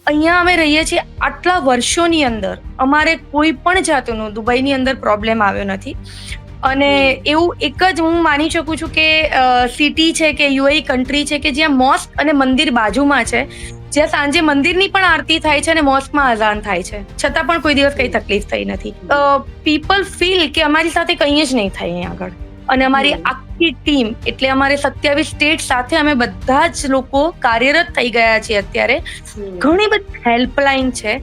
અહીંયા અમે રહીએ છીએ આટલા વર્ષોની અંદર અમારે કોઈ પણ જાતનો દુબઈની અંદર પ્રોબ્લેમ આવ્યો નથી. અને એવું એક જ હું માની શકું છું કે સિટી છે કે યુએઈ કન્ટ્રી છે કે જ્યાં મોસ્ક અને મંદિર બાજુમાં છે, જ્યાં સાંજે મંદિરની પણ આરતી થાય છે અને મોસ્કમાં અઝાન થાય છે, છતાં પણ કોઈ દિવસ કઈ તકલીફ થઈ નથી. પીપલ ફીલ કે અમારી સાથે કંઈ જ નહીં થાય અહીંયા આગળ. અને અમારી આખી ટીમ એટલે અમારે 27 સ્ટેટ સાથે અમે બધા જ લોકો કાર્યરત થઈ ગયા છીએ અત્યારે. ઘણી બધી હેલ્પલાઇન છે.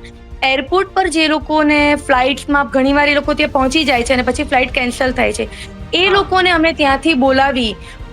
એરપોર્ટ પર જે લોકોને ફ્લાઇટ્સમાં ઘણીવાર એ લોકો ત્યાં પહોંચી જાય છે અને પછી ફ્લાઇટ કેન્સલ થાય છે, એ લોકોને અમે ત્યાંથી બોલાવી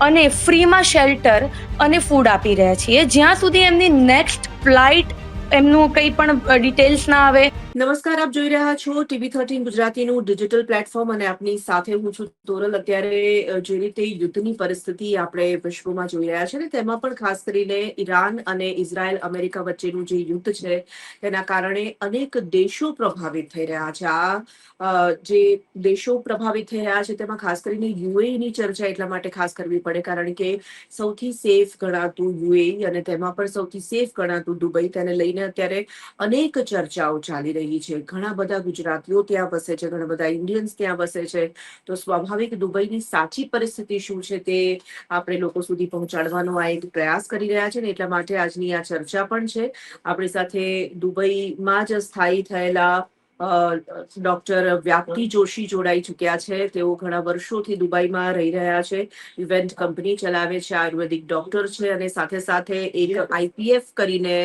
અને ફ્રીમાં શેલ્ટર અને ફૂડ આપી રહ્યા છીએ જ્યાં સુધી એમની નેક્સ્ટ ફ્લાઇટ એમનું કંઈ પણ ડિટેલ્સ ના આવે. નમસ્કાર, આપ જોઈ રહ્યા છો TV13 ગુજરાતીનું ડિજિટલ પ્લેટફોર્મ અને આપની સાથે હું છું તોરલ. અત્યારે જે રીતે યુદ્ધની પરિસ્થિતિ આપણે વિશ્વમાં જોઈ રહ્યા છે ને, તેમાં પણ ખાસ કરીને ઈરાન અને ઇઝરાયલ અમેરિકા વચ્ચેનું જે યુદ્ધ છે તેના કારણે અનેક દેશો પ્રભાવિત થઈ રહ્યા છે. જે દેશો પ્રભાવિત થઈ રહ્યા છે તેમાં ખાસ કરીને યુએઈની ચર્ચા એટલા માટે ખાસ કરવી પડે કારણ કે સૌથી સેફ ગણાતું યુએઈ અને તેમાં પણ સૌથી સેફ ગણાતું દુબઈ, તેને લઈને અત્યારે અનેક ચર્ચાઓ ચાલી રહી છે. ઘણા બધા ગુજરાતીઓ ત્યાં વસે છે, ઘણા બધા ઇન્ડિયન્સ ત્યાં વસે છે. તો સ્વાભાવિક દુબઈની સાચી પરિસ્થિતિ શું છે તે આપણે લોકો સુધી પહોંચાડવાનો આ એક પ્રયાસ કરી રહ્યા છે ને, એટલા માટે આજની આ ચર્ચા પણ છે. આપણી સાથે દુબઈમાં જ સ્થાયી થયેલા ડોક્ટર વ્યાપ્તિ જોશી જોડાઈ ચુક્યા છે. તેઓ ઘણા વર્ષોથી દુબઈમાં રહી રહ્યા છે, ઇવેન્ટ કંપની ચલાવે છે, આયુર્વેદિક ડોક્ટર છે અને સાથે સાથે એક IPF કરીને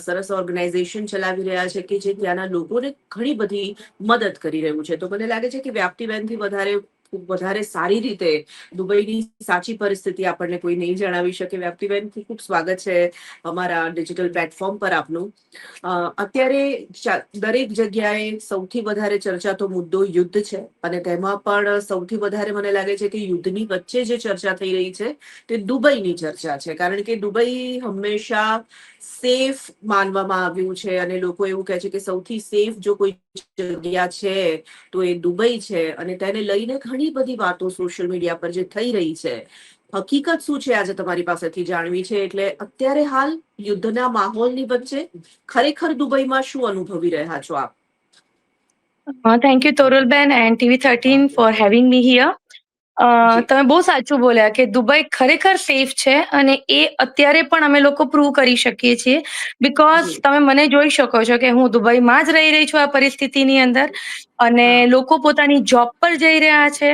સરસ ઓર્ગેનાઇઝેશન ચલાવી રહ્યા છે કે જે ત્યાંના લોકોને ઘણી બધી મદદ કરી રહ્યું છે. તો મને લાગે છે કે વ્યાપ્તિબેનથી વધારે સારી રીતે દુબઈની સાચી પરિસ્થિતિ આપણને કોઈ નહીં જણાવી શકે. વ્યાપ્તિબેન, ખૂબ સ્વાગત છે અમારા ડિજિટલ પ્લેટફોર્મ પર આપનું. અત્યારે દરેક જગ્યાએ સૌથી વધારે ચર્ચાતો મુદ્દો યુદ્ધ છે અને તેમાં પણ સૌથી વધારે મને લાગે છે કે યુદ્ધની વચ્ચે જે ચર્ચા થઈ રહી છે તે દુબઈની ચર્ચા છે, કારણ કે દુબઈ હંમેશા સેફ માનવામાં આવ્યું છે અને લોકો એવું કહે છે કે સૌથી સેફ જો કોઈ જગ્યા છે તો એ દુબઈ છે. અને તેને લઈને ઘણી બધી વાતો સોશિયલ મીડિયા પર જે થઈ રહી છે, હકીકત શું છે આજે તમારી પાસેથી જાણવી છે. એટલે અત્યારે હાલ યુદ્ધના માહોલની વચ્ચે ખરેખર દુબઈમાં શું અનુભવી રહ્યા છો આપ? થેન્ક યુ તોરલબેન and TV13 for having me here. તમે બહુ સાચું બોલ્યા કે દુબઈ ખરેખર સેફ છે અને એ અત્યારે પણ અમે લોકો પ્રૂવ કરી શકીએ છીએ. બિકોઝ તમે મને જોઈ શકો છો કે હું દુબઈમાં જ રહી છું આ પરિસ્થિતિની અંદર, અને લોકો પોતાની જોબ પર જઈ રહ્યા છે,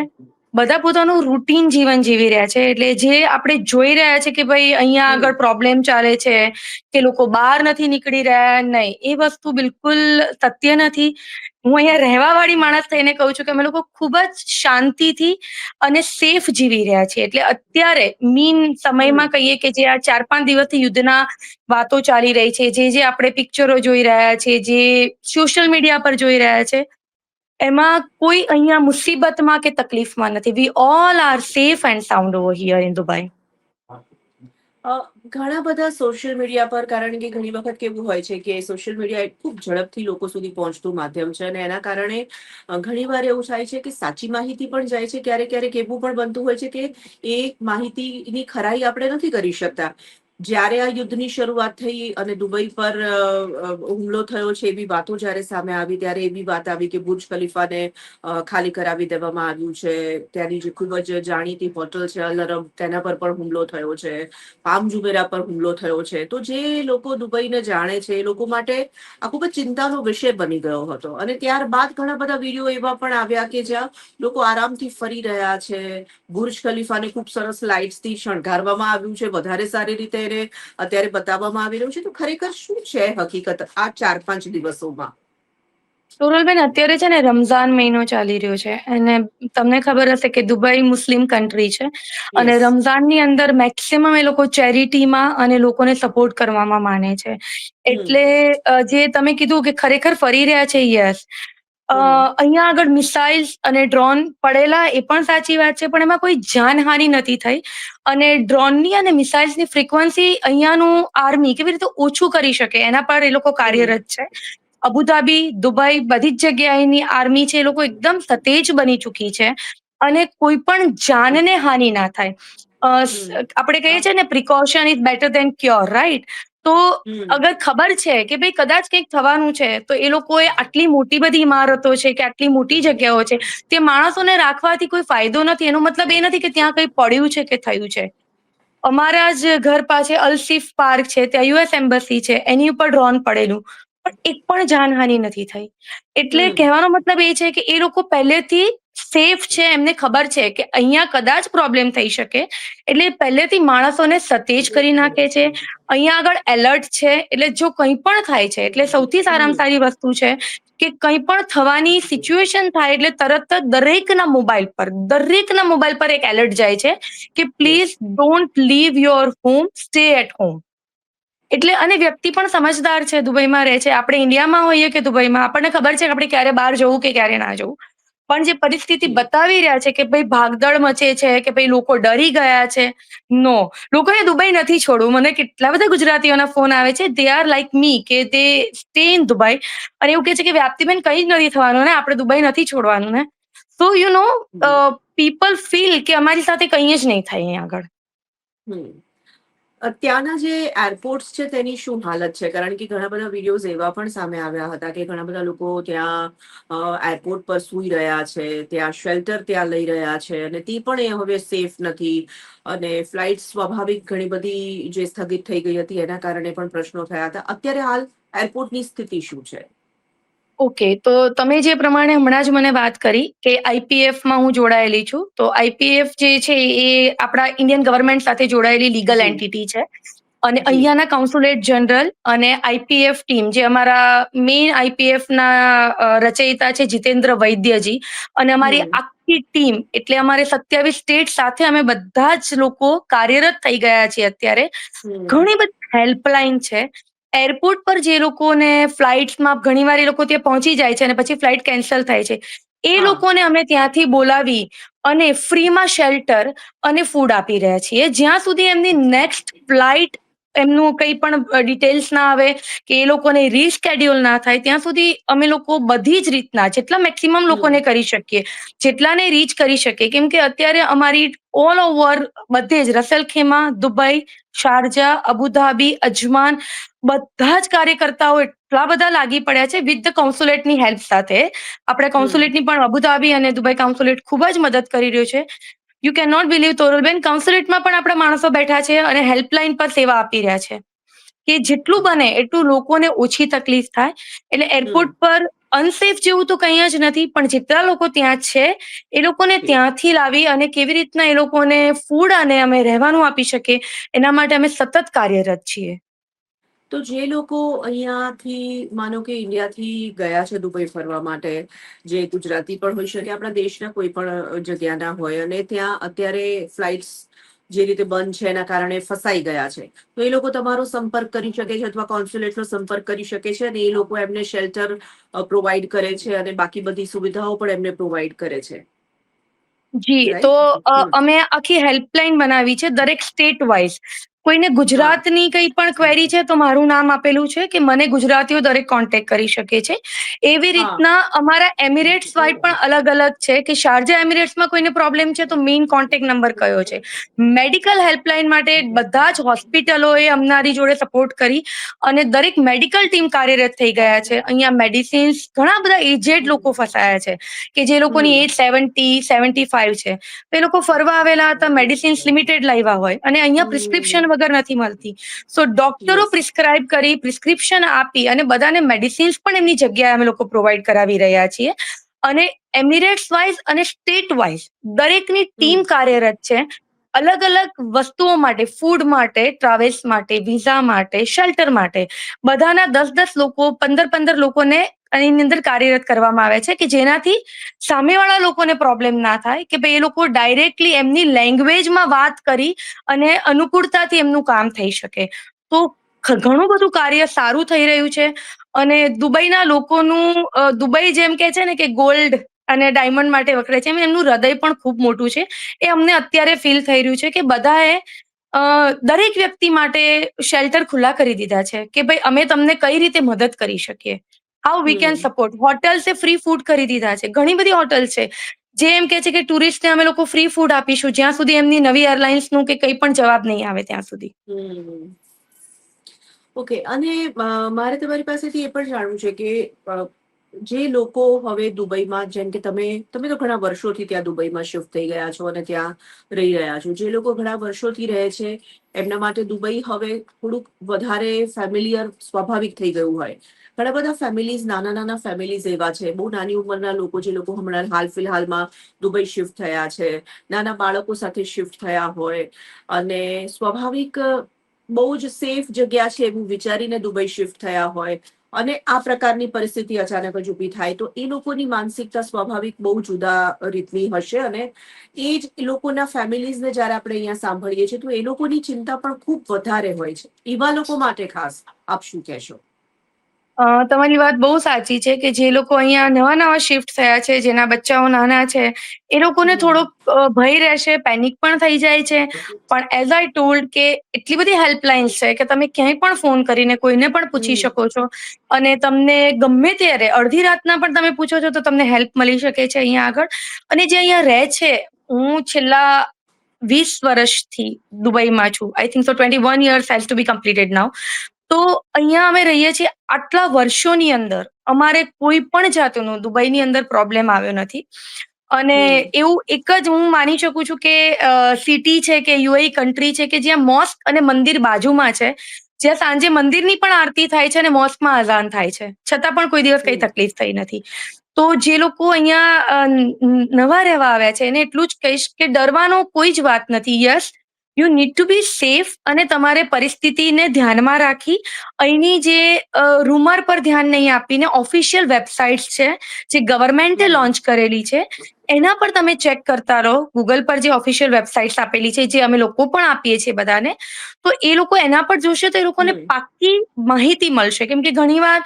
બધા પોતાનું રૂટીન જીવન જીવી રહ્યા છે. એટલે જે આપણે જોઈ રહ્યા છે કે ભાઈ અહીંયા આગળ પ્રોબ્લેમ ચાલે છે કે લોકો બહાર નથી નીકળી રહ્યા, નહીં, એ વસ્તુ બિલકુલ સત્ય નથી. હું અહીંયા રહેવા વાળી માણસ થઈને કહું છું કે અમે લોકો ખૂબ જ શાંતિથી અને સેફ જીવી રહ્યા છીએ. એટલે અત્યારે સમયમાં કહીએ કે જે આ 4-5 દિવસથી યુદ્ધના વાતો ચાલી રહી છે, જે આપણે પિક્ચરો જોઈ રહ્યા છે, જે સોશિયલ મીડિયા પર જોઈ રહ્યા છે, એમાં કોઈ અહીંયા મુસીબતમાં કે તકલીફમાં નથી. We all are safe and sound over here in Dubai. ઘણા બધા સોશિયલ મીડિયા પર, કારણ કે ઘણી વખત કેવું હોય છે કે સોશિયલ મીડિયા ખૂબ ઝડપથી લોકો સુધી પહોંચતું માધ્યમ છે અને એના કારણે ઘણી વાર એવું થાય છે કે સાચી માહિતી પણ જાય છે. ક્યારેક ક્યારેક એવું પણ બનતું હોય છે કે એ માહિતીની ખરાઈ આપણે નથી કરી શકતા. જ્યારે આ યુદ્ધની શરૂઆત થઈ અને દુબઈ પર હુમલો થયો છે એવી વાતો જ્યારે સામે આવી, ત્યારે એવી વાત આવી કે બુર્જ ખલીફાને ખાલી કરાવી દેવામાં આવ્યું છે. ત્યાંની જે ખૂબ જ જાણીતી હોટલ છે અલ અરબ, તેના પર પણ હુમલો થયો છે. પામ જુમેરા પર હુમલો થયો છે. તો જે લોકો દુબઈને જાણે છે એ લોકો માટે આ ખૂબ જ ચિંતાનો વિષય બની ગયો હતો. અને ત્યારબાદ ઘણા બધા વિડીયો એવા પણ આવ્યા કે જ્યાં લોકો આરામથી ફરી રહ્યા છે. બુર્જ ખલીફાને ખૂબ સરસ લાઇટ્સથી શણગારવામાં આવ્યું છે, વધારે સારી રીતે એને અત્યારે બતાવવામાં આવી રહ્યું છે. તો ખરેખર શું છે હકીકત આ 4-5 દિવસોમાં? સોરલબેન, અત્યારે છે ને રમઝાન મહિનો ચાલી રહ્યો છે અને તમને ખબર હશે કે દુબઈ મુસ્લિમ કન્ટ્રી છે અને રમઝાનની અંદર મેક્સિમમ એ લોકો ચેરિટીમાં અને લોકોને સપોર્ટ કરવામાં માને છે. એટલે જે તમે કીધું કે ખરેખર ફરી રહ્યા છે, યસ, અહીંયા આગળ મિસાઇલ્સ અને ડ્રોન પડેલા એ પણ સાચી વાત છે, પણ એમાં કોઈ જાનહાનિ નથી થઈ. અને ડ્રોનની અને મિસાઇલ્સની ફ્રીક્વન્સી અહીંયાનું આર્મી કેવી રીતે ઓછું કરી શકે એના પર એ લોકો કાર્યરત છે. અબુધાબી, દુબઈ, બધી જ જગ્યાએની આર્મી છે, એ લોકો એકદમ સતેજ બની ચૂકી છે અને કોઈ પણ જાનને હાનિ ના થાય. આપણે કહીએ છીએ ને precaution is better than cure, right? તો હમ અગર ખબર છે કે ભાઈ કદાચ કંઈક થવાનું છે, તો એ લોકોએ આટલી મોટી બધી ઇમારતો છે કે આટલી મોટી જગ્યાઓ છે, તે માણસોને રાખવાથી કોઈ ફાયદો નથી. એનો મતલબ એ નથી કે ત્યાં કંઈ પડ્યું છે કે થયું છે. અમારા જ ઘર પાસે અલ્સિફ પાર્ક છે, ત્યાં યુએસ એમ્બસી છે, એની ઉપર ડ્રોન પડેલું, પણ એક પણ જાનહાનિ નથી થઈ. એટલે હમ કહેવાનો મતલબ એ છે કે એ લોકો પહેલેથી સેફ છે, એમને ખબર છે કે અહીંયા કદાચ પ્રોબ્લેમ થઈ શકે, એટલે પહેલેથી માણસોને સતેજ કરી નાખે છે. અહીંયા આગળ એલર્ટ છે, એટલે જો કંઈ પણ થાય છે, એટલે સૌથી સારામાં હમ સારી વસ્તુ છે કે કંઈ પણ થવાની સિચ્યુએશન થાય એટલે તરત જ દરેકના મોબાઈલ પર એક એલર્ટ જાય છે કે please don't leave your home, stay at home. એટલે અને વ્યક્તિ પણ સમજદાર છે, દુબઈમાં રહે છે. આપણે ઇન્ડિયામાં હોઈએ કે દુબઈમાં, આપણને ખબર છે કે આપણે ક્યારે બહાર જવું કે ક્યારે ના જવું. પણ જે પરિસ્થિતિ બતાવી રહ્યા છે કે ભાઈ ભાગદળ મચે છે, કે ભાઈ લોકો ડરી ગયા છે, નો. લોકોને દુબઈ નથી છોડવું. મને કેટલા બધા ગુજરાતીઓના ફોન આવે છે, દે આર લાઈક મી, કે દે સ્ટે ઇન દુબઈ, અને એવું કહે છે કે વ્યાપ્તિબેન કંઈ જ નથી થવાનું ને, આપણે દુબઈ નથી છોડવાનું ને. સો પીપલ ફીલ કે અમારી સાથે કંઈ જ નહીં થાય અહીંયા આગળ. હમ ત્યાંના જે એરપોર્ટ્સ છે તેની શું હાલત છે? કારણ કે ઘણા બધા વિડીયોઝ એવા પણ સામે આવ્યા હતા કે ઘણા બધા લોકો ત્યાં એરપોર્ટ પર સૂઈ રહ્યા છે, ત્યાં શેલ્ટર ત્યાં લઈ રહ્યા છે, અને તે પણ એ હવે સેફ નથી. અને ફ્લાઇટ સ્વાભાવિક ઘણી બધી જે સ્થગિત થઈ ગઈ હતી એના કારણે પણ પ્રશ્નો થયા હતા. અત્યારે હાલ એરપોર્ટની સ્થિતિ શું છે? ઓકે, તો તમે જે પ્રમાણે હમણાં જ મને વાત કરી કે આઈપીએફમાં હું જોડાયેલી છું, તો આઈપીએફ જે છે એ આપણા ઇન્ડિયન ગવર્મેન્ટ સાથે જોડાયેલી લીગલ જી એન્ટિટી છે. અને જી અહીંયાના કોન્સ્યુલેટ જનરલ અને આઈપીએફ ટીમ, જે અમારા મેઇન આઈપીએફના રચયિતા છે જીતેન્દ્ર વૈદ્યજી, અને અમારી હમ આખી ટીમ, એટલે અમારે 27 સ્ટેટ સાથે અમે બધા જ લોકો કાર્યરત થઈ ગયા છીએ અત્યારે. હમ ઘણી બધી હેલ્પલાઇન છે. એરપોર્ટ પર જે લોકોને ફ્લાઇટ્સમાં ઘણીવાર એ લોકો ત્યાં પહોંચી જાય છે અને પછી ફ્લાઇટ કેન્સલ થાય છે. એ હા લોકોને અમે ત્યાંથી બોલાવી અને ફ્રીમાં શેલ્ટર અને ફૂડ આપી રહ્યા છીએ. જ્યાં સુધી એમની નેક્સ્ટ ફ્લાઇટ, એમનું કંઈ પણ ડિટેલ્સ ના આવે કે એ લોકોને રીશેડ્યુલ ના થાય, ત્યાં સુધી અમે લોકો બધી જ રીતના જેટલા મેક્સિમમ લોકોને હમ કરી શકીએ, જેટલાને રીચ કરી શકીએ. કેમ કે અત્યારે અમારી ઓલ ઓવર બધે જ રસેલ ખેમા, દુબઈ, શારજા, અબુધાબી, અજમાન, બધા જ કાર્યકર્તાઓ એટલા બધા લાગી પડ્યા છે વિથ ધ કોન્સ્યુલેટની હેલ્પ સાથે. આપણે હમ કોન્સ્યુલેટની પણ અબુધાબી અને દુબઈ કોન્સ્યુલેટ ખૂબ જ મદદ કરી રહ્યો છે. યુ કેન નોટ બિલીવ તોરલબેન, કોન્સ્યુલેટમાં પણ આપણા માણસો બેઠા છે અને હેલ્પલાઇન પર સેવા આપી રહ્યા છે. કે જેટલું બને એટલું લોકોને ઓછી તકલીફ થાય. એટલે હમ એરપોર્ટ પર અનસેફ જેવું તો કંઈ જ નથી, પણ જેટલા લોકો ત્યાં છે એ લોકોને ત્યાંથી લાવી અને કેવી રીતના એ લોકોને ફૂડ અને અમે રહેવાનું આપી શકીએ, એના માટે અમે સતત કાર્યરત છીએ. તો જે લોકો અહીંયાથી માનો કે ઇન્ડિયાથી ગયા છે દુબઈ ફરવા માટે, જે ગુજરાતી પણ હોઈ શકે, આપણા દેશના કોઈ પણ જગ્યાના હોય, અને ત્યાં અત્યારે ફ્લાઇટ્સ જે રીતે બંધ છે એના કારણે ફસાઈ ગયા છે, તો એ લોકો તમારો સંપર્ક કરી શકે છે અથવા કોન્સ્યુલેટનો સંપર્ક કરી શકે છે, અને એ લોકો એમને શેલ્ટર પ્રોવાઈડ કરે છે અને બાકી બધી સુવિધાઓ પણ એમને પ્રોવાઈડ કરે છે. જી, તો રાઈટ? હમ અમે આખી હેલ્પલાઇન બનાવી છે દરેક સ્ટેટ વાઇઝ. કોઈને હા ગુજરાતની કંઈ પણ ક્વેરી છે તો મારું નામ આપેલું છે કે મને ગુજરાતીઓ દરેક કોન્ટેક્ટ કરી શકે છે. એવી હા રીતના અમારા એમિરેટ્સ વાઇઝ પણ અલગ-અલગ છે કે શારજા એમિરેટ્સમાં કોઈને પ્રોબ્લેમ છે તો મેઈન કોન્ટેક્ટ નંબર કયો છે. મેડિકલ હેલ્પલાઇન માટે બધા જ હોસ્પિટલોએ અમારી જોડે સપોર્ટ કરી અને દરેક મેડિકલ ટીમ કાર્યરત થઈ ગયા છે. અહીંયા મેડિસિન્સ, ઘણા બધા એજેડ લોકો ફસાયા છે કે જે લોકોની હમ એજ 70, 75 છે. તો એ લોકો ફરવા આવેલા હતા, મેડિસિન્સ લિમિટેડ લાવ્યા હોય અને અહીંયા પ્રિસ્ક્રિપ્શન હમ વગર નથી મળતી. સો ડોક્ટરો યસ પ્રિસ્ક્રાઇબ કરી, પ્રિસ્ક્રિપ્શન આપી અને બધાને મેડિસિન્સ પણ એમની જગ્યાએ અમે લોકો પ્રોવાઈડ કરાવી રહ્યા છીએ. અને એમિરેટ્સ વાઇઝ અને સ્ટેટ વાઇઝ દરેકની ટીમ હમ કાર્યરત છે. અલગ-અલગ વસ્તુઓ માટે, ફૂડ માટે, ટ્રાવેલ્સ માટે, વિઝા માટે, શેલ્ટર માટે, બધાના 10-10 લોકો, 15-15 લોકોને એની અંદર કાર્યરત કરવામાં આવે છે કે જેનાથી સામેવાળા લોકોને પ્રોબ્લેમ ના થાય, કે ભાઈ એ લોકો ડાયરેક્ટલી એમની લેંગ્વેજમાં વાત કરી અને અનુકૂળતાથી એમનું કામ થઈ શકે. તો ઘણું બધું કાર્ય સારું થઈ રહ્યું છે. અને દુબઈના લોકોનું, દુબઈ જેમ કે છે ને કે ગોલ્ડ અને ડાયમંડ માટે વખણાય છે, એમ એમનું હૃદય પણ ખૂબ મોટું છે. એ અમને અત્યારે ફીલ થઈ રહ્યું છે કે બધાએ દરેક વ્યક્તિ માટે શેલ્ટર ખુલ્લા કરી દીધા છે કે ભાઈ અમે તમને કઈ રીતે મદદ કરી શકીએ. How we can hmm support. હોટેલ્સે ફ્રી ફૂડ કરી દીધા છે. ઘણી બધી હોટલ છે જે એમ કે છે કે ટુરિસ્ટને અમે લોકો ફ્રી ફૂડ આપીશું જ્યાં સુધી એમની નવી એરલાઇન્સનું કે કંઈ પણ જવાબ નહીં આવે ત્યાં સુધી. હમ ઓકે. અને મારે તમારી પાસેથી એ પણ જાણવું છે કે જે લોકો હવે દુબઈમાં, જેમ કે તમે તો ઘણા વર્ષોથી ત્યાં દુબઈમાં શિફ્ટ થઈ ગયા છો અને ત્યાં રહી રહ્યા છો. જે લોકો ઘણા વર્ષોથી રહે છે, એમના માટે દુબઈ હવે થોડુંક વધારે ફેમિલિયર સ્વાભાવિક થઈ ગયું હોય. ઘણા બધા ફેમિલીઝ, નાના નાના ફેમિલીઝ એવા છે, બહુ નાની ઉંમરના લોકો, જે લોકો હમણાં હાલ ફિલહાલમાં દુબઈ શિફ્ટ થયા છે, નાના બાળકો સાથે શિફ્ટ થયા હોય અને સ્વાભાવિક બહુ જ સેફ જગ્યા છે એવું વિચારીને દુબઈ શિફ્ટ થયા હોય, અને આ પ્રકારની પરિસ્થિતિ અચાનક જ ઊભી થાય, તો એ લોકોની માનસિકતા સ્વાભાવિક બહુ જુદા રીતની હશે. અને એ જ લોકોના ફેમિલીઝને જયારે આપણે અહીંયા સાંભળીએ છીએ, તો એ લોકોની ચિંતા પણ ખૂબ વધારે હોય છે. એવા લોકો માટે ખાસ આપ શું કહેશો? તમારી વાત બહુ સાચી છે કે જે લોકો અહીંયા નવા-નવા શિફ્ટ થયા છે, જેના બચ્ચાઓ નાના છે, એ લોકોને હમ. થોડોક ભય રહેશે, પેનિક પણ થઈ જાય છે. પણ એઝ આઈ ટોલ્ડ કે એટલી બધી હેલ્પલાઇન્સ છે કે તમે ક્યાંય પણ ફોન કરીને કોઈને પણ પૂછી હમ. શકો છો. અને તમને ગમે ત્યારે અડધી રાતના પણ તમે પૂછો છો તો તમને હેલ્પ મળી શકે છે અહીંયા આગળ. અને જે અહીંયા રહે છે, હું છેલ્લા 20 વર્ષથી દુબઈમાં છું. I think so 21 years has to be completed now. તો અહીંયા અમે રહીએ છીએ, આટલા વર્ષોની અંદર અમારે કોઈ પણ જાતનો દુબઈની અંદર પ્રોબ્લેમ આવ્યો નથી. અને હમ. એવું એક જ હું માની શકું છું કે સિટી છે કે યુએઈ કન્ટ્રી છે કે જ્યાં મોસ્ક અને મંદિર બાજુમાં છે, જ્યાં સાંજે મંદિરની પણ આરતી થાય છે અને મોસ્કમાં અઝાન થાય છે, છતાં પણ કોઈ દિવસ કઈ હમ. તકલીફ થઈ નથી. તો જે લોકો અહીંયા નવા રહેવા આવ્યા છે એને એટલું જ કહીશ કે ડરવાનો કોઈ જ વાત નથી. Yes, you need to be safe, અને તમારે પરિસ્થિતિને ધ્યાનમાં રાખી અહીંની જે રૂમર પર ધ્યાન નહીં આપીને ઓફિશિયલ વેબસાઇટ્સ છે, જે ગવર્મેન્ટે હમ. લોન્ચ કરેલી છે, એના પર તમે ચેક કરતા રહો. ગૂગલ પર જે ઓફિશિયલ વેબસાઇટ્સ આપેલી છે, જે અમે લોકો પણ આપીએ છીએ બધાને, તો એ લોકો એના પર જોશે તો એ લોકોને હમ. પાક્કી માહિતી મળશે. કેમ કે ઘણીવાર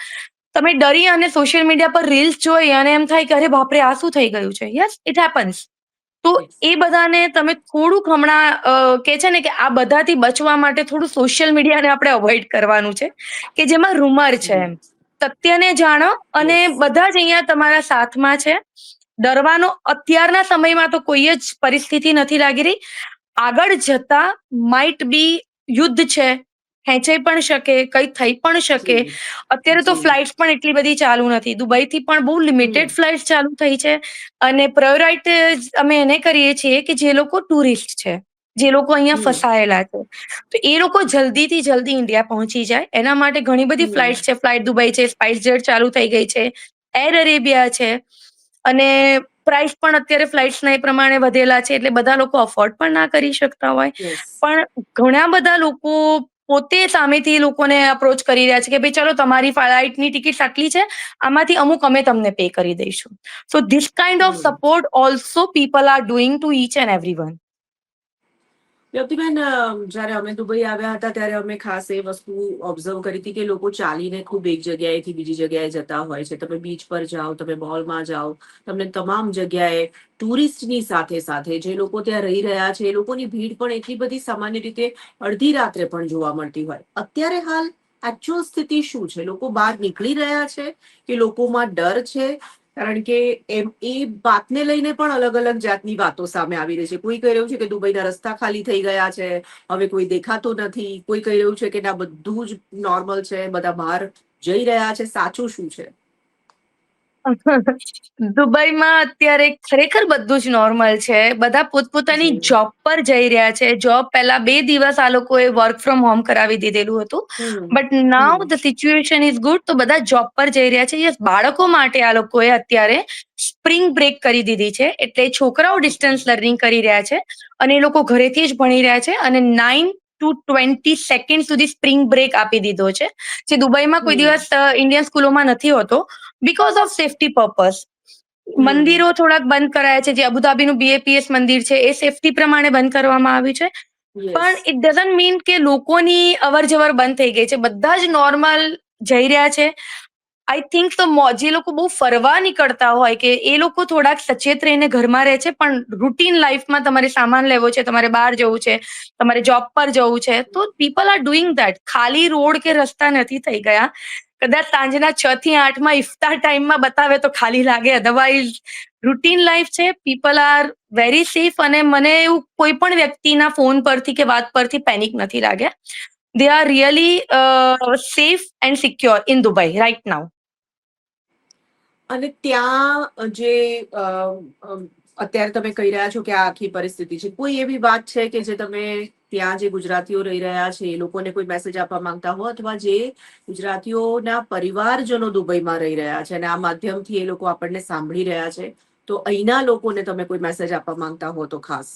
તમે ડરી અને સોશિયલ મીડિયા પર રીલ્સ જોઈ અને એમ થાય કે અરે બાપરે, આ શું થઈ ગયું છે. Yes, it happens. તો Yes. એ બધાને તમે થોડુંક હમણાં કે છે ને કે આ બધાથી બચવા માટે થોડું સોશિયલ મીડિયાને આપણે અવોઇડ કરવાનું છે, કે જેમાં રૂમર છે હમ. એમ. સત્યને જાણો, અને યસ. બધા જ અહીંયા તમારા સાથમાં છે. ડરવાનો અત્યારના સમયમાં તો કોઈ જ પરિસ્થિતિ નથી લાગી રહી. આગળ જતા માઇટ બી યુદ્ધ છે, ખેંચાઈ પણ શકે, કઈ થઈ પણ શકે. જી. અત્યારે તો જી. ફ્લાઇટ્સ પણ એટલી બધી ચાલુ નથી. દુબઈથી પણ બહુ હમ. લિમિટેડ ફ્લાઇટ્સ ચાલુ થઈ છે. અને પ્રાયોરિટી અમે એને કરીએ છીએ કે જે લોકો ટુરિસ્ટ છે, જે લોકો અહીંયા હમ. ફસાયેલા છે, તો એ લોકો જલ્દીથી જલ્દી ઇન્ડિયા પહોંચી જાય એના માટે ઘણી બધી હમ. ફ્લાઇટ્સ છે. ફ્લાઇટ દુબઈ છે, સ્પાઇસજેટ ચાલુ થઈ ગઈ છે, એર અરેબિયા છે. અને પ્રાઇસ પણ અત્યારે ફ્લાઇટ્સના એ પ્રમાણે વધેલા છે, એટલે બધા લોકો અફોર્ડ પણ ના કરી શકતા હોય. યસ. પણ ઘણા બધા લોકો પોતે સામેથી લોકોને અપ્રોચ કરી રહ્યા છે કે ભાઈ ચલો, તમારી ફ્લાઇટની ટિકિટ આટલી છે, આમાંથી અમુક અમે તમને પે કરી દઈશું. So this kind of hmm. Support also people are doing to each and everyone. વ્યક્તિબેન, જયારે અમે દુબઈ આવ્યા હતા ત્યારે અમે ખાસ એ વસ્તુ ઓબ્ઝર્વ કરી હતી કે લોકો ચાલીને ખૂબ એક જગ્યાએથી બીજી જગ્યાએ જતા હોય છે. તમે બીચ પર જાઓ, તમે મોલમાં જાઓ, તમને તમામ જગ્યાએ ટુરિસ્ટની સાથે સાથે જે લોકો ત્યાં રહી રહ્યા છે, એ લોકોની ભીડ પણ એટલી બધી સામાન્ય રીતે અડધી રાત્રે પણ જોવા મળતી હોય. અત્યારે હાલ એકચ્યુઅલ સ્થિતિ શું છે? લોકો બહાર નીકળી રહ્યા છે કે લોકોમાં ડર છે? કારણ કે એ વાતને લઈને પણ અલગ અલગ જાતની વાતો સામે આવી રહી છે. કોઈ કહી રહ્યું છે કે દુબઈના રસ્તા ખાલી થઈ ગયા છે, હવે કોઈ દેખાતું નથી. કોઈ કહી રહ્યું છે કે ના, બધું જ નોર્મલ છે, બધા બહાર જઈ રહ્યા છે. સાચું શું છે? દુબઈમાં અત્યારે ખરેખર બધું જ નોર્મલ છે. બધા પોતપોતાની જી. જોબ પર જઈ રહ્યા છે. જોબ પહેલા 2 દિવસ આ લોકોએ વર્ક ફ્રોમ હોમ કરાવી દીધેલું હતું. Hmm. But now hmm. The situation is good. તો બધા જોબ પર જઈ રહ્યા છે. યસ, બાળકો માટે આ લોકોએ અત્યારે સ્પ્રિંગ બ્રેક કરી દીધી છે. એટલે છોકરાઓ ઓકે. ડિસ્ટન્સ લર્નિંગ કરી રહ્યા છે અને એ લોકો ઘરેથી જ ભણી રહ્યા છે. અને 9 ટુ 20 સેકન્ડ સુધી સ્પ્રિંગ બ્રેક આપી દીધો છે, જે દુબઈમાં કોઈ હમ. દિવસ ઇન્ડિયન સ્કૂલોમાં નથી હોતો, બીકોઝ ઓફ સેફ્ટી પર્પઝ. હમ. મંદિરો થોડાક બંધ કરાયા છે. જે અબુધાબીનું બીએપીએસ મંદિર છે, એ સેફ્ટી પ્રમાણે બંધ કરવામાં આવ્યું છે. પણ યસ. ઇટ ડઝન્ટ મીન કે લોકોની અવર જવર બંધ થઈ ગઈ છે. બધા જ નોર્મલ જઈ રહ્યા છે. આઈ થિંક તો જે લોકો બહુ ફરવા નીકળતા હોય કે એ લોકો થોડાક સચેત રહીને ઘરમાં રહે છે. પણ રૂટીન લાઈફમાં તમારે સામાન લેવો છે, તમારે બહાર જવું છે, તમારે જોબ પર જવું છે, તો પીપલ આર ડુઈંગ ધેટ. ખાલી રોડ કે રસ્તા નથી થઈ ગયા. કદાચ સાંજના 6 થી 8 માં ઇફતાર ટાઈમમાં બતાવે તો ખાલી લાગે, અધરવાઇઝ રૂટીન લાઈફ છે. People are very safe. અને મને એવું કોઈ પણ વ્યક્તિના ફોન પરથી કે વાત પરથી પેનિક નથી લાગ્યા. they are really safe and secure in Dubai right now. અને ત્યાં જે અત્યારે તમે કહી રહ્યા છો કે આ આખી પરિસ્થિતિ છે, કોઈ એવી વાત છે કે જે તમે ત્યાં જે ગુજરાતીઓ રહી રહ્યા છે એ લોકોને કોઈ મેસેજ આપવા માંગતા હો, અથવા જે ગુજરાતીઓના પરિવારજનો દુબઈમાં રહી રહ્યા છે અને આ માધ્યમથી એ લોકો આપણને સાંભળી રહ્યા છે, તો અહીંના લોકોને તમે કોઈ મેસેજ આપવા માંગતા હો તો ખાસ?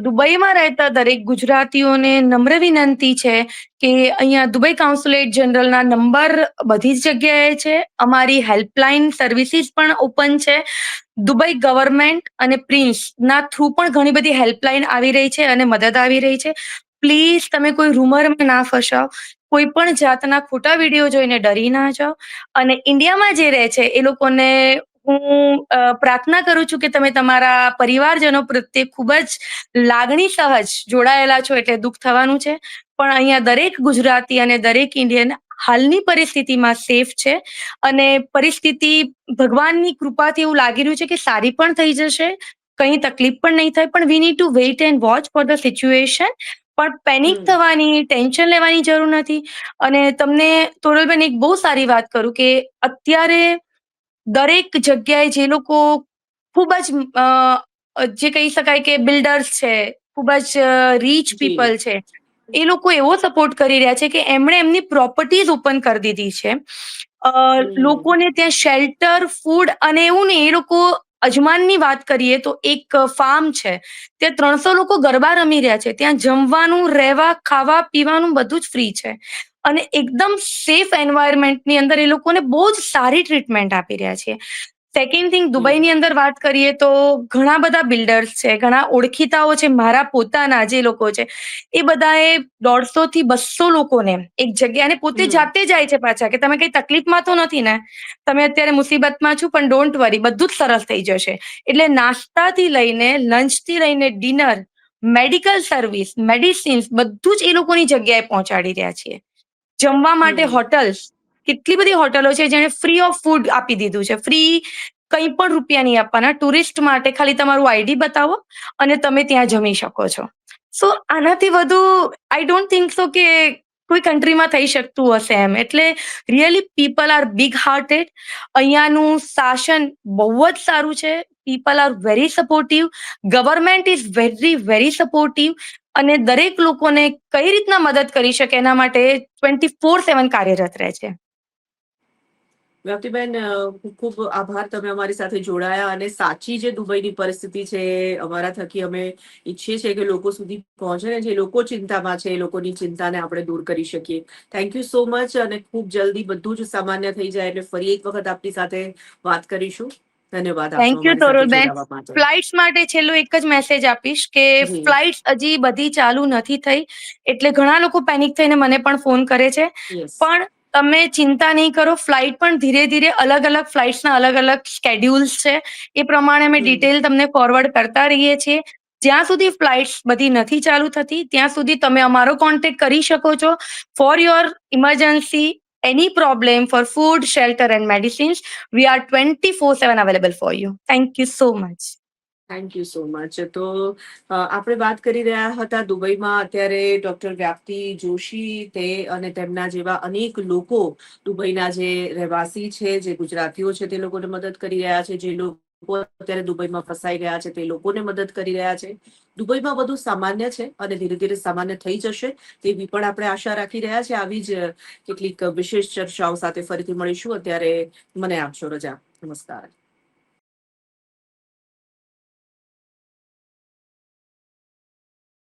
દુબઈમાં રહેતા દરેક ગુજરાતીઓને નમ્ર વિનંતી છે કે અહીંયા દુબઈ કાઉન્સ્યુલેટ જનરલના નંબર બધી જ જગ્યાએ છે. અમારી હેલ્પલાઇન સર્વિસીસ પણ ઓપન છે. દુબઈ ગવર્મેન્ટ અને પ્રિન્સના થ્રુ પણ ઘણી બધી હેલ્પલાઇન આવી રહી છે અને મદદ આવી રહી છે. પ્લીઝ તમે કોઈ રૂમરમાં ના ફસાઓ, કોઈ પણ જાતના ખોટા વિડીયો જોઈને ડરી ના જાઓ. અને ઇન્ડિયામાં જે રહે છે એ લોકોને હું પ્રાર્થના કરું છું કે તમે તમારા પરિવારજનો પ્રત્યે ખૂબ જ લાગણી સહજ જોડાયેલા છો, એટલે દુઃખ થવાનું છે. પણ અહીંયા દરેક ગુજરાતી અને દરેક ઇન્ડિયન હાલની પરિસ્થિતિમાં સેફ છે અને પરિસ્થિતિ ભગવાનની કૃપાથી એવું લાગી રહ્યું છે કે સારી પણ થઈ જશે, કંઈ તકલીફ પણ નહીં થાય. પણ we need to weight and watch for the situation. પણ પેનિક થવાની, ટેન્શન લેવાની જરૂર નથી. અને તમને તોરલબેન એક બહુ સારી વાત કરું કે અત્યારે દરેક જગ્યાએ જે લોકો ખૂબ જ જે કહી શકાય કે બિલ્ડર્સ છે, ખૂબ જ રીચ જી. પીપલ છે, એ લોકો એવો સપોર્ટ કરી રહ્યા છે કે એમણે એમની પ્રોપર્ટીઝ ઓપન કરી દીધી છે. લોકોને ત્યાં શેલ્ટર, ફૂડ અને એવું નહીં, એ લોકો અજમાનની વાત કરીએ તો એક ફાર્મ છે, ત્યાં 300 લોકો ગરબા રમી રહ્યા છે. ત્યાં જમવાનું, રહેવા, ખાવા, પીવાનું બધું જ ફ્રી છે અને એકદમ સેફ એન્વાયરમેન્ટની અંદર એ લોકોને બહુ જ સારી ટ્રીટમેન્ટ આપી રહ્યા છે. સેકન્ડ થિંગ, દુબઈની અંદર વાત કરીએ તો ઘણા બધા બિલ્ડર્સ છે, ઘણા ઓળખીતાઓ છે, મારા પોતાના જે લોકો છે એ બધાએ 150 થી 200 લોકોને એક જગ્યાએ, અને પોતે જાતે જાય છે પાછા, કે તમે કઈ તકલીફમાં તો નથી ને, તમે અત્યારે મુસીબતમાં છો પણ ડોન્ટ વરી, બધું જ સરસ થઈ જશે. એટલે નાસ્તાથી લઈને લંચથી લઈને ડિનર, મેડિકલ સર્વિસ, મેડિસિન્સ બધું જ એ લોકોની જગ્યાએ પહોંચાડી રહ્યા છીએ. જમવા માટે હોટલ્સ, કેટલી બધી હોટલો છે જેણે ફ્રી ઓફ ફૂડ આપી દીધું છે. ફ્રી, કંઈ પણ રૂપિયા નહીં આપવાના. ટુરિસ્ટ માટે ખાલી તમારું આઈડી બતાવો અને તમે ત્યાં જમી શકો છો. સો આનાથી વધુ આઈ ડોન્ટ થિંક સો કે કોઈ કન્ટ્રીમાં થઈ શકતું હશે એમ. એટલે really people are big hearted. અહીંયાનું શાસન બહુ જ સારું છે. People are very supportive. Government is very very supportive. અને દરેક લોકોને કઈ રીતના મદદ કરી શકે એના માટે 24/7 કાર્યરત રહે છે. વ્યાપ્તિબેન, ખૂબ ખૂબ આભાર, તમે અમારી સાથે જોડાયા અને સાચી જે દુબઈની પરિસ્થિતિ છે અમારા થકી અમે ઈચ્છીએ છીએ કે લોકો સુધી પહોંચે ને જે લોકો ચિંતામાં છે એ લોકોની ચિંતાને આપણે દૂર કરી શકીએ. થેન્ક યુ સો મચ, અને ખૂબ જલ્દી બધું જ સામાન્ય થઈ જાય એટલે ફરી એક વખત આપની સાથે વાત કરીશું. ધન્યવાદ આપનો થેન્ક યુ અમારી સાથે તોરલબેન. જોડાવા માટે. ફ્લાઇટ્સ માટે છેલ્લો એક જ મેસેજ આપીશ કે જી. ફ્લાઇટ્સ હજી બધી ચાલુ નથી થઈ, એટલે ઘણા લોકો પેનિક થઈને મને પણ ફોન કરે છે. યસ. પણ તમે ચિંતા નહીં કરો, ફ્લાઇટ પણ ધીરે ધીરે અલગ અલગ ફ્લાઇટ્સના અલગ અલગ સ્કેડ્યુલ્સ છે, એ પ્રમાણે અમે ડિટેલ તમને ફોરવર્ડ કરતા રહીએ છીએ. જ્યાં સુધી ફ્લાઇટ્સ બધી નથી ચાલુ થતી ત્યાં સુધી તમે અમારો કોન્ટેક્ટ કરી શકો છો for your emergency, any problem, for food, shelter and medicines. We are 24/7 available for you. Thank you so much. Thank you so much. તો આપણે વાત કરી રહ્યા હતા દુબઈમાં અત્યારે ડોક્ટર વ્યાપ્તિ જોશી, તે અને તેમના જેવા અનેક લોકો દુબઈના જે રહેવાસી છે, જે ગુજરાતીઓ છે, તે લોકોને મદદ કરી રહ્યા છે. જે લોકો અત્યારે દુબઈમાં ફસાઈ ગયા છે તે લોકોને મદદ કરી રહ્યા છે. દુબઈમાં બધું સામાન્ય છે અને ધીરે ધીરે સામાન્ય થઈ જશે તેવી પણ આપણે આશા રાખી રહ્યા છે. આવી જ કેટલીક વિશેષ ચર્ચાઓ સાથે ફરીથી મળીશું. અત્યારે મને આપશો રજા. નમસ્કાર.